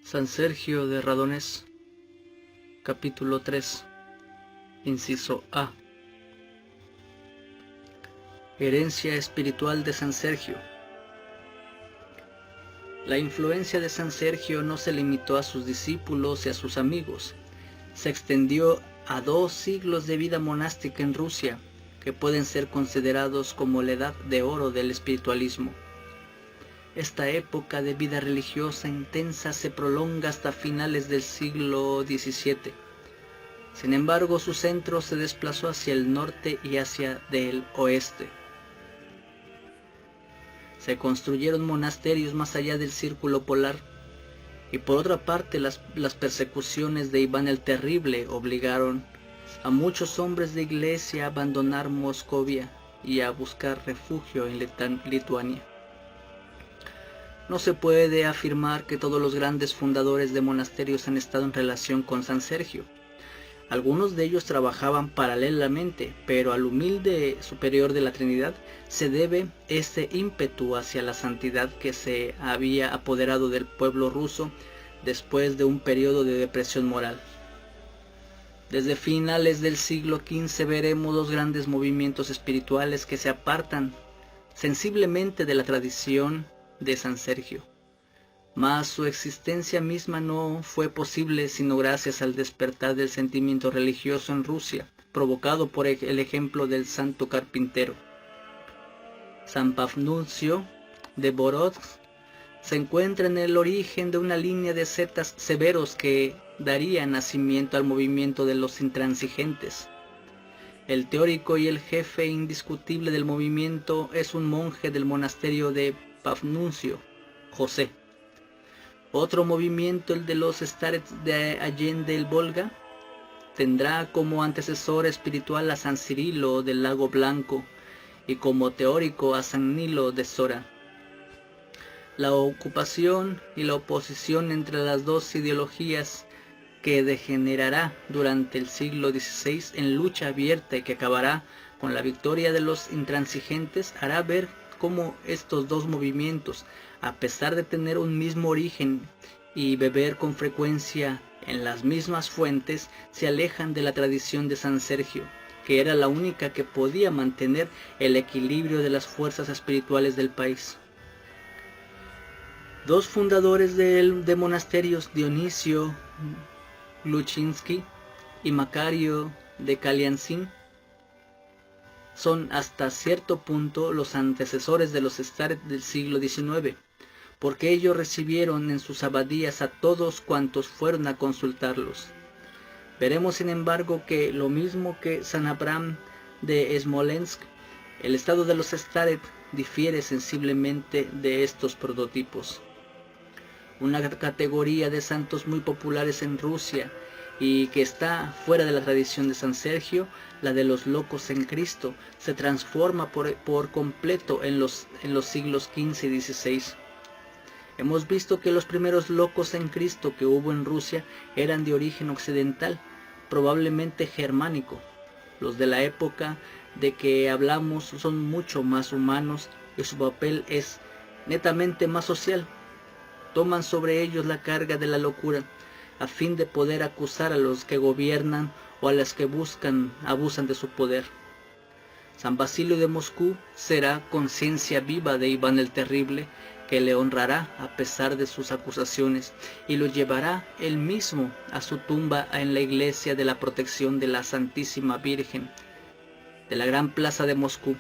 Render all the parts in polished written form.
San Sergio de Radonés, capítulo 3, inciso A. Herencia espiritual de San Sergio. La influencia de San Sergio no se limitó a sus discípulos y a sus amigos, se extendió a 2 siglos de vida monástica en Rusia, que pueden ser considerados como la edad de oro del espiritualismo. Esta época de vida religiosa intensa se prolonga hasta finales del siglo XVII. Sin embargo, su centro se desplazó hacia el norte y hacia el oeste. Se construyeron monasterios más allá del círculo polar, y por otra parte las persecuciones de Iván el Terrible obligaron a muchos hombres de iglesia a abandonar Moscovia y a buscar refugio en Lituania. No se puede afirmar que todos los grandes fundadores de monasterios han estado en relación con San Sergio. Algunos de ellos trabajaban paralelamente, pero al humilde superior de la Trinidad se debe ese ímpetu hacia la santidad que se había apoderado del pueblo ruso después de un periodo de depresión moral. Desde finales del siglo XV veremos 2 grandes movimientos espirituales que se apartan sensiblemente de la tradición de San Sergio, mas su existencia misma no fue posible sino gracias al despertar del sentimiento religioso en Rusia, provocado por el ejemplo del santo carpintero. San Pafnuncio de Borodsk se encuentra en el origen de una línea de ascetas severos que daría nacimiento al movimiento de los intransigentes. El teórico y el jefe indiscutible del movimiento es un monje del monasterio de Pafnuncio, José. Otro movimiento, el de los starets de Allende el Volga, tendrá como antecesor espiritual a San Cirilo del Lago Blanco y como teórico a San Nilo de Sora. La ocupación y la oposición entre las 2 ideologías que degenerará durante el siglo XVI en lucha abierta y que acabará con la victoria de los intransigentes hará ver cómo estos 2 movimientos, a pesar de tener un mismo origen y beber con frecuencia en las mismas fuentes, se alejan de la tradición de San Sergio, que era la única que podía mantener el equilibrio de las fuerzas espirituales del país. 2 fundadores de monasterios, Dionisio Gluchinsky y Macario de Kalianzin, son hasta cierto punto los antecesores de los starets del siglo XIX, porque ellos recibieron en sus abadías a todos cuantos fueron a consultarlos. Veremos sin embargo que, lo mismo que San Abraham de Smolensk, el estado de los starets difiere sensiblemente de estos prototipos. Una categoría de santos muy populares en Rusia y que está fuera de la tradición de San Sergio, la de los locos en Cristo, se transforma por completo en los siglos XV y XVI. Hemos visto que los primeros locos en Cristo que hubo en Rusia eran de origen occidental, probablemente germánico. Los de la época de que hablamos son mucho más humanos y su papel es netamente más social. Toman sobre ellos la carga de la locura, a fin de poder acusar a los que gobiernan o a los que abusan de su poder. San Basilio de Moscú será conciencia viva de Iván el Terrible, que le honrará a pesar de sus acusaciones y lo llevará él mismo a su tumba en la iglesia de la Protección de la Santísima Virgen de la Gran Plaza de Moscú.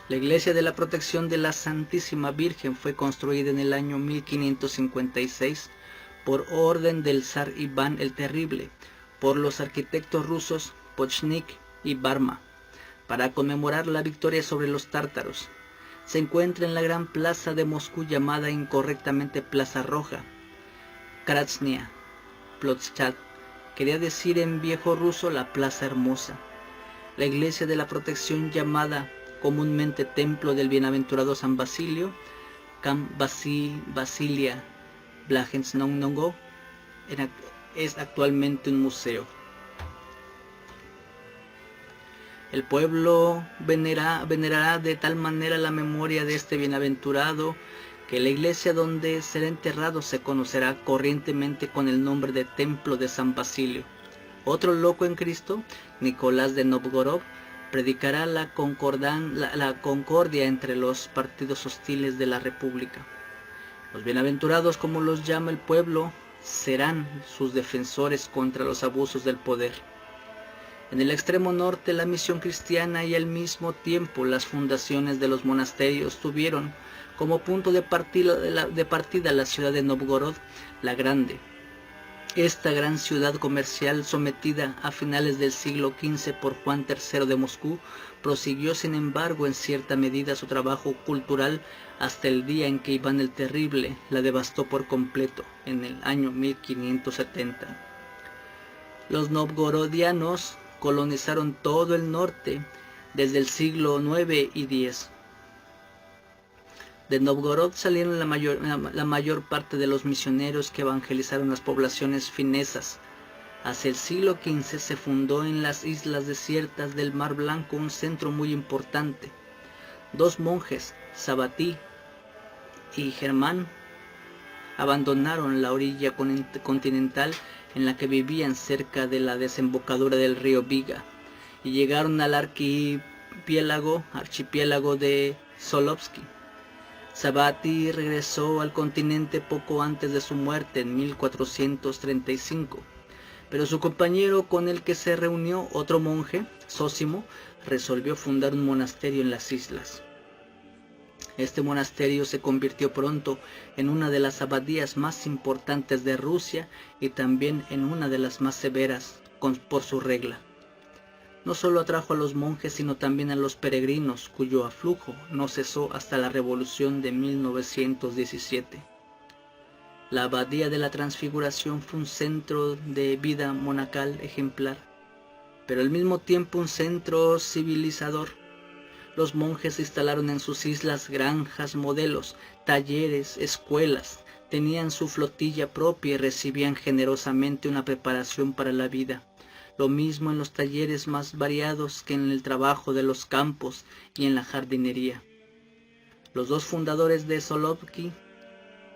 La iglesia de la Protección de la Santísima Virgen fue construida en el año 1556 por orden del zar Iván el Terrible, por los arquitectos rusos Pochnik y Varma, para conmemorar la victoria sobre los tártaros. Se encuentra en la gran plaza de Moscú llamada incorrectamente Plaza Roja, Krasnaya Plotchad, quería decir en viejo ruso la Plaza Hermosa. La iglesia de la Protección, llamada comúnmente Templo del Bienaventurado San Basilio, Kam Basilia Blagensnongo, es actualmente un museo. El pueblo venerará de tal manera la memoria de este bienaventurado que la iglesia donde será enterrado se conocerá corrientemente con el nombre de Templo de San Basilio. Otro loco en Cristo, Nicolás de Novgorod, predicará la concordia entre los partidos hostiles de la República. Los bienaventurados, como los llama el pueblo, serán sus defensores contra los abusos del poder. En el extremo norte, la misión cristiana y al mismo tiempo las fundaciones de los monasterios tuvieron como punto de partida la ciudad de Novgorod la Grande. Esta gran ciudad comercial, sometida a finales del siglo XV por Juan III de Moscú, prosiguió sin embargo en cierta medida su trabajo cultural hasta el día en que Iván el Terrible la devastó por completo, en el año 1570. Los novgorodianos colonizaron todo el norte desde el siglo IX y X. De Novgorod salieron la mayor parte de los misioneros que evangelizaron las poblaciones finesas. Hacia el siglo XV se fundó en las islas desiertas del Mar Blanco un centro muy importante. Dos monjes, Sabatí y Germán, abandonaron la orilla continental en la que vivían cerca de la desembocadura del río Viga y llegaron al archipiélago de Solovki. Sabatí regresó al continente poco antes de su muerte en 1435, pero su compañero con el que se reunió, otro monje, Zósimo, resolvió fundar un monasterio en las islas. Este monasterio se convirtió pronto en una de las abadías más importantes de Rusia y también en una de las más severas por su regla. No solo atrajo a los monjes, sino también a los peregrinos, cuyo aflujo no cesó hasta la Revolución de 1917. La Abadía de la Transfiguración fue un centro de vida monacal ejemplar, pero al mismo tiempo un centro civilizador. Los monjes instalaron en sus islas granjas, modelos, talleres, escuelas, tenían su flotilla propia y recibían generosamente una preparación para la vida. Lo mismo en los talleres más variados que en el trabajo de los campos y en la jardinería. Los dos fundadores de Solovki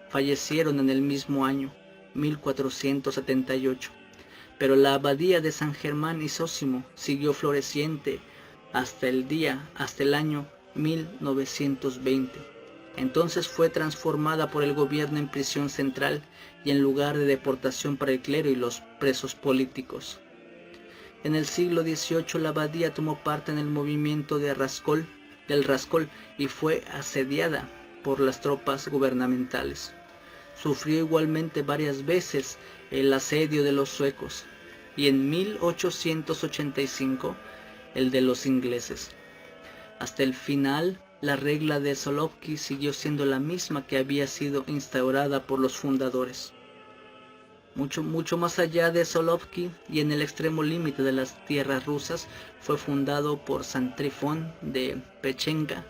fallecieron en el mismo año, 1478, pero la abadía de San Germán y Zósimo siguió floreciente hasta el año 1920. Entonces fue transformada por el gobierno en prisión central y en lugar de deportación para el clero y los presos políticos. En el siglo XVIII la abadía tomó parte en el movimiento del Rascol y fue asediada por las tropas gubernamentales. Sufrió igualmente varias veces el asedio de los suecos y en 1885 el de los ingleses. Hasta el final, la regla de Solovki siguió siendo la misma que había sido instaurada por los fundadores. Mucho más allá de Solovki y en el extremo límite de las tierras rusas, fue fundado por San Trifón de Pechenga,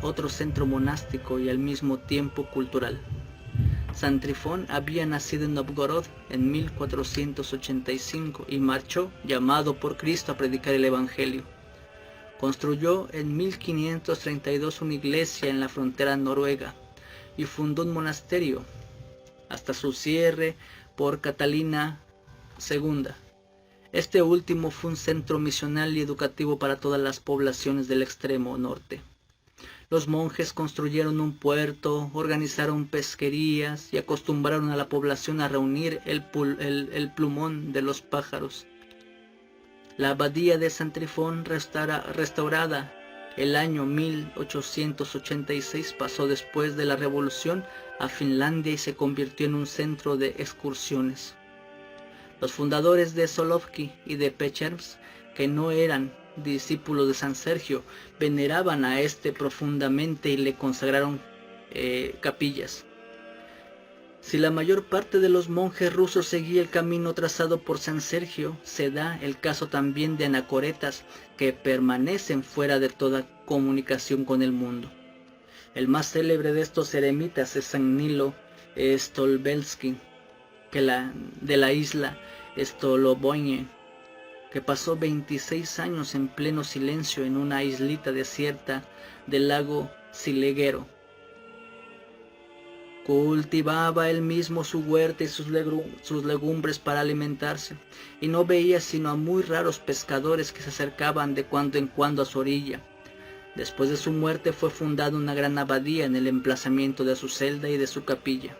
otro centro monástico y al mismo tiempo cultural. San Trifón había nacido en Novgorod en 1485 y marchó, llamado por Cristo, a predicar el Evangelio. Construyó en 1532 una iglesia en la frontera noruega y fundó un monasterio hasta su cierre por Catalina II. Este último fue un centro misional y educativo para todas las poblaciones del extremo norte. Los monjes construyeron un puerto, organizaron pesquerías y acostumbraron a la población a reunir el plumón de los pájaros. La abadía de San Trifón, restaurada el año 1886, pasó después de la Revolución a Finlandia y se convirtió en un centro de excursiones. Los fundadores de Solovki y de Pechensk, que no eran discípulos de San Sergio, veneraban a este profundamente y le consagraron capillas. Si la mayor parte de los monjes rusos seguía el camino trazado por San Sergio, se da el caso también de anacoretas que permanecen fuera de toda comunicación con el mundo. El más célebre de estos eremitas es San Nilo Stolbelsky, de la isla Stoloboye, que pasó 26 años en pleno silencio en una islita desierta del lago Sileguero. Cultivaba él mismo su huerta y sus legumbres para alimentarse, y no veía sino a muy raros pescadores que se acercaban de cuando en cuando a su orilla. Después de su muerte fue fundada una gran abadía en el emplazamiento de su celda y de su capilla.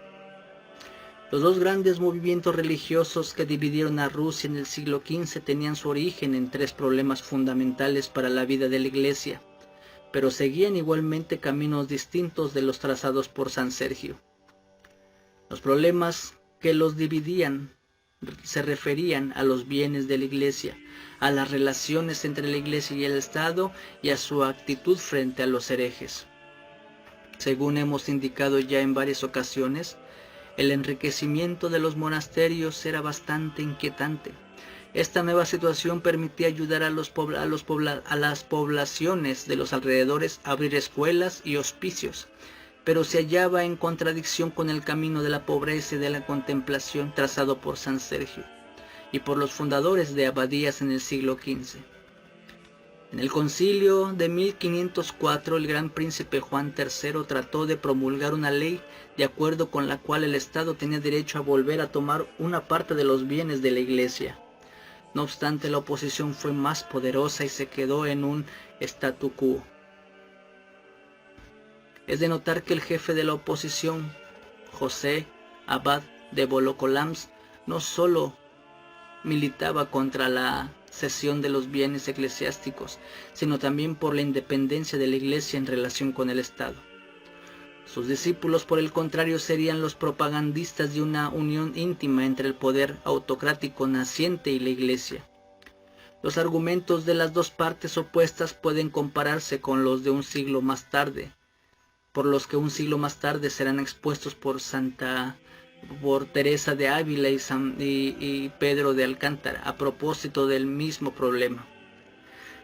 Los dos grandes movimientos religiosos que dividieron a Rusia en el siglo XV tenían su origen en tres problemas fundamentales para la vida de la Iglesia, pero seguían igualmente caminos distintos de los trazados por San Sergio. Los problemas que los dividían se referían a los bienes de la Iglesia, a las relaciones entre la Iglesia y el Estado y a su actitud frente a los herejes. Según hemos indicado ya en varias ocasiones, el enriquecimiento de los monasterios era bastante inquietante. Esta nueva situación permitía ayudar a las poblaciones de los alrededores a abrir escuelas y hospicios, pero se hallaba en contradicción con el camino de la pobreza y de la contemplación trazado por San Sergio y por los fundadores de abadías en el siglo XV. En el concilio de 1504, el gran príncipe Juan III trató de promulgar una ley de acuerdo con la cual el Estado tenía derecho a volver a tomar una parte de los bienes de la Iglesia. No obstante, la oposición fue más poderosa y se quedó en un statu quo. Es de notar que el jefe de la oposición, José Abad de Volokolamsk, no solo militaba contra la cesión de los bienes eclesiásticos, sino también por la independencia de la Iglesia en relación con el Estado. Sus discípulos, por el contrario, serían los propagandistas de una unión íntima entre el poder autocrático naciente y la Iglesia. Los argumentos de las dos partes opuestas pueden compararse con los de un siglo más tarde, por los que un siglo más tarde serán expuestos por Teresa de Ávila y Pedro de Alcántara a propósito del mismo problema.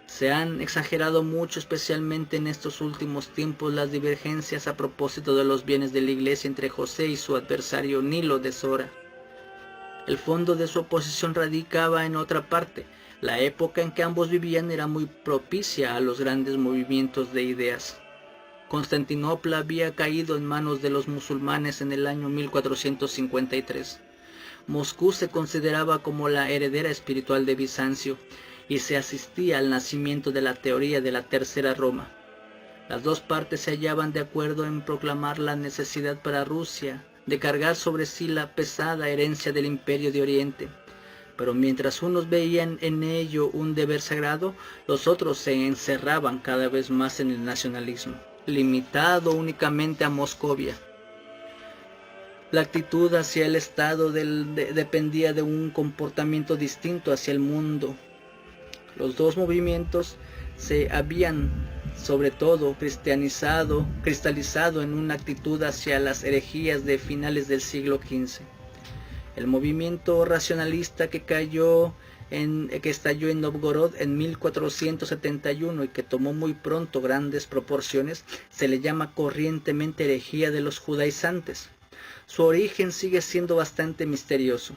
Se han exagerado mucho, especialmente en estos últimos tiempos, las divergencias a propósito de los bienes de la Iglesia entre José y su adversario Nilo de Sora. El fondo de su oposición radicaba en otra parte. La época en que ambos vivían era muy propicia a los grandes movimientos de ideas. Constantinopla había caído en manos de los musulmanes en el año 1453. Moscú se consideraba como la heredera espiritual de Bizancio y se asistía al nacimiento de la teoría de la Tercera Roma. Las dos partes se hallaban de acuerdo en proclamar la necesidad para Rusia de cargar sobre sí la pesada herencia del Imperio de Oriente. Pero mientras unos veían en ello un deber sagrado, los otros se encerraban cada vez más en el nacionalismo, limitado únicamente a Moscovia. La actitud hacia el Estado dependía de un comportamiento distinto hacia el mundo. Los dos movimientos se habían, sobre todo, cristalizado en una actitud hacia las herejías de finales del siglo XV. El movimiento racionalista que estalló en Novgorod en 1471 y que tomó muy pronto grandes proporciones, se le llama corrientemente herejía de los judaizantes. Su origen sigue siendo bastante misterioso.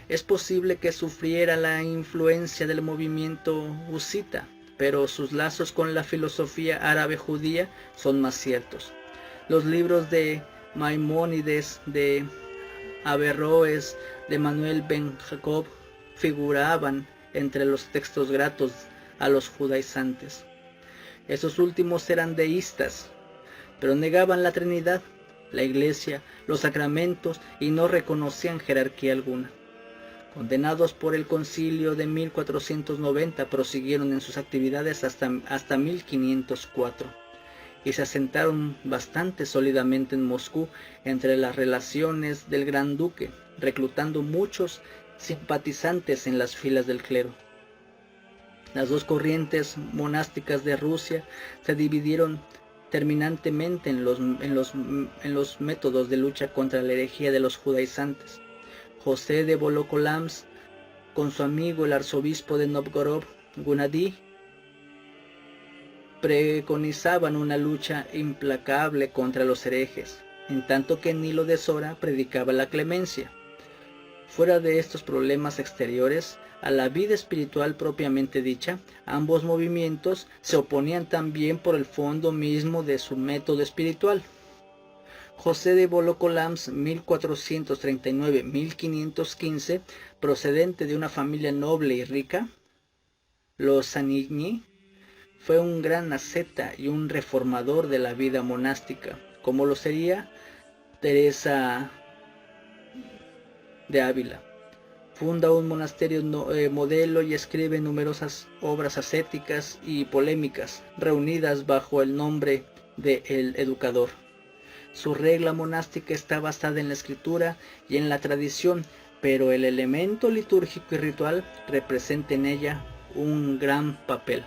Es posible que sufriera la influencia del movimiento husita, pero sus lazos con la filosofía árabe judía son más ciertos. Los libros de Maimónides, de Averroes, de Manuel ben Jacob figuraban entre los textos gratos a los judaizantes. Esos últimos eran deístas, pero negaban la Trinidad, la Iglesia, los sacramentos y no reconocían jerarquía alguna. Condenados por el concilio de 1490, prosiguieron en sus actividades hasta 1504 y se asentaron bastante sólidamente en Moscú entre las relaciones del gran duque, reclutando muchos simpatizantes en las filas del clero. Las dos corrientes monásticas de Rusia se dividieron terminantemente en los métodos de lucha contra la herejía de los judaizantes. José de Volokolamsk, con su amigo el arzobispo de Novgorod, Gunadí, preconizaban una lucha implacable contra los herejes, en tanto que Nilo de Sora predicaba la clemencia. Fuera de estos problemas exteriores, a la vida espiritual propiamente dicha. Ambos movimientos se oponían también por el fondo mismo de su método espiritual. José de Bolocolams, 1439-1515, procedente de una familia noble y rica, los Sanigny, fue un gran asceta y un reformador de la vida monástica, como lo sería Teresa de Ávila. Funda un monasterio modelo y escribe numerosas obras ascéticas y polémicas, reunidas bajo el nombre de El Educador. Su regla monástica está basada en la escritura y en la tradición, pero el elemento litúrgico y ritual representa en ella un gran papel.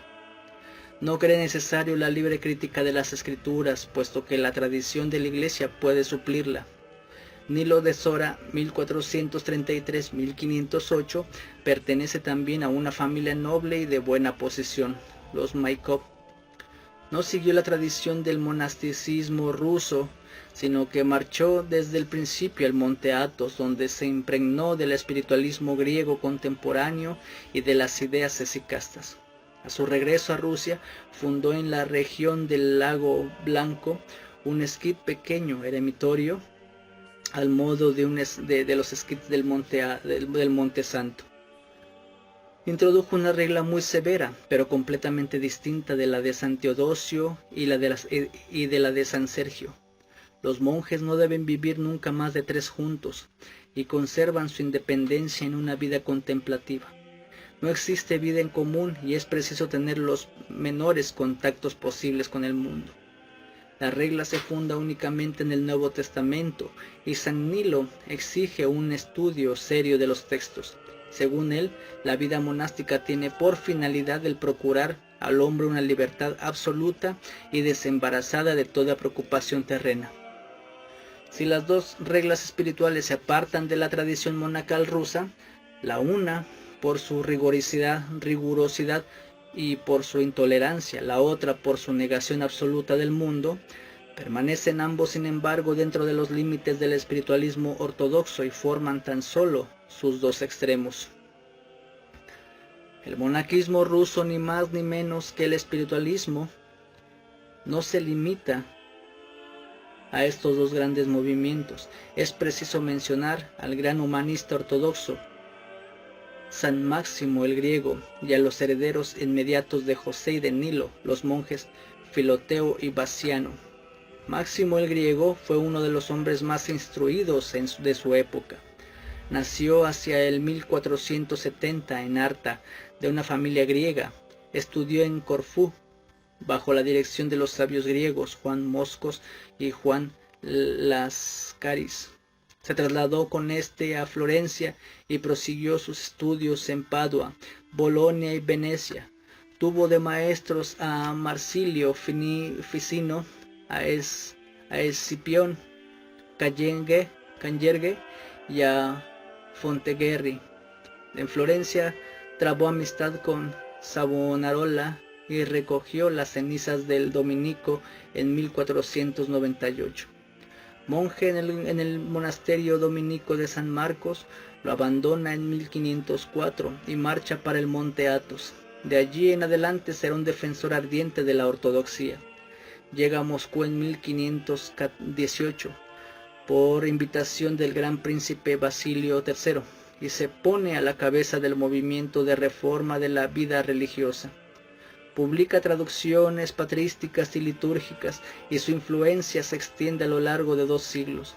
No cree necesario la libre crítica de las escrituras, puesto que la tradición de la Iglesia puede suplirla. Nilo de Sora, 1433-1508, pertenece también a una familia noble y de buena posición, los Maikop. No siguió la tradición del monasticismo ruso, sino que marchó desde el principio al monte Athos, donde se impregnó del espiritualismo griego contemporáneo y de las ideas esicastas. A su regreso a Rusia, fundó en la región del Lago Blanco un esquit pequeño eremitorio, al modo de los esquits del Monte Santo. Introdujo una regla muy severa, pero completamente distinta de la de San Teodosio y de la de San Sergio. Los monjes no deben vivir nunca más de 3 juntos, y conservan su independencia en una vida contemplativa. No existe vida en común y es preciso tener los menores contactos posibles con el mundo. La regla se funda únicamente en el Nuevo Testamento y San Nilo exige un estudio serio de los textos. Según él, la vida monástica tiene por finalidad el procurar al hombre una libertad absoluta y desembarazada de toda preocupación terrena. Si las dos reglas espirituales se apartan de la tradición monacal rusa, la una por su rigurosidad y por su intolerancia, la otra por su negación absoluta del mundo, permanecen ambos sin embargo dentro de los límites del espiritualismo ortodoxo y forman tan solo sus dos extremos. El monaquismo ruso, ni más ni menos que el espiritualismo, no se limita a estos dos grandes movimientos. Es preciso mencionar al gran humanista ortodoxo San Máximo el griego, y a los herederos inmediatos de José y de Nilo, los monjes Filoteo y Basiano. Máximo el griego fue uno de los hombres más instruidos de su época. Nació hacia el 1470 en Arta, de una familia griega. Estudió en Corfú, bajo la dirección de los sabios griegos Juan Moscos y Juan Lascaris. Se trasladó con este a Florencia y prosiguió sus estudios en Padua, Bolonia y Venecia. Tuvo de maestros a Marsilio Ficino, a Escipión Cangerge y a Fontegherri. En Florencia trabó amistad con Savonarola y recogió las cenizas del dominico en 1498. Monje en el monasterio dominico de San Marcos, lo abandona en 1504 y marcha para el monte Athos. De allí en adelante será un defensor ardiente de la ortodoxia. Llega a Moscú en 1518 por invitación del gran príncipe Basilio III y se pone a la cabeza del movimiento de reforma de la vida religiosa. Publica traducciones patrísticas y litúrgicas y su influencia se extiende a lo largo de 2 siglos.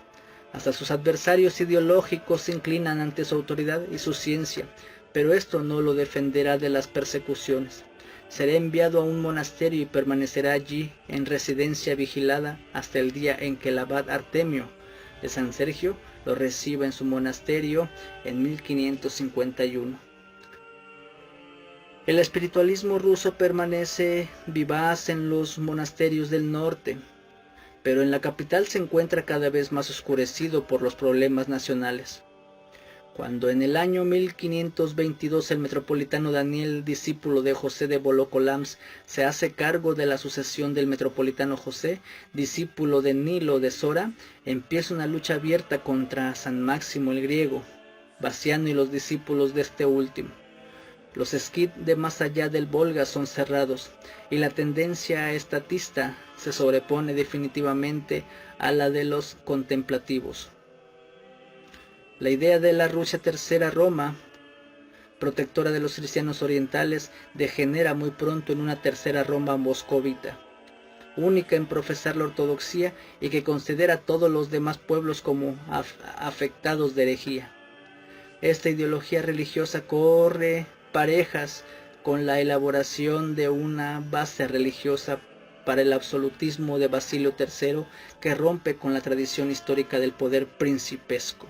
Hasta sus adversarios ideológicos se inclinan ante su autoridad y su ciencia, pero esto no lo defenderá de las persecuciones. Será enviado a un monasterio y permanecerá allí en residencia vigilada hasta el día en que el abad Artemio de San Sergio lo reciba en su monasterio en 1551. El espiritualismo ruso permanece vivaz en los monasterios del norte, pero en la capital se encuentra cada vez más oscurecido por los problemas nacionales. Cuando en el año 1522 el metropolitano Daniel, discípulo de José de Bolocolams, se hace cargo de la sucesión del metropolitano José, discípulo de Nilo de Sora, empieza una lucha abierta contra San Máximo el griego, Basiano y los discípulos de este último. Los esquí de más allá del Volga son cerrados y la tendencia estatista se sobrepone definitivamente a la de los contemplativos. La idea de la Rusia Tercera Roma, protectora de los cristianos orientales, degenera muy pronto en una Tercera Roma moscovita, única en profesar la ortodoxia y que considera a todos los demás pueblos como afectados de herejía. Esta ideología religiosa corre parejas con la elaboración de una base religiosa para el absolutismo de Basilio III, que rompe con la tradición histórica del poder principesco.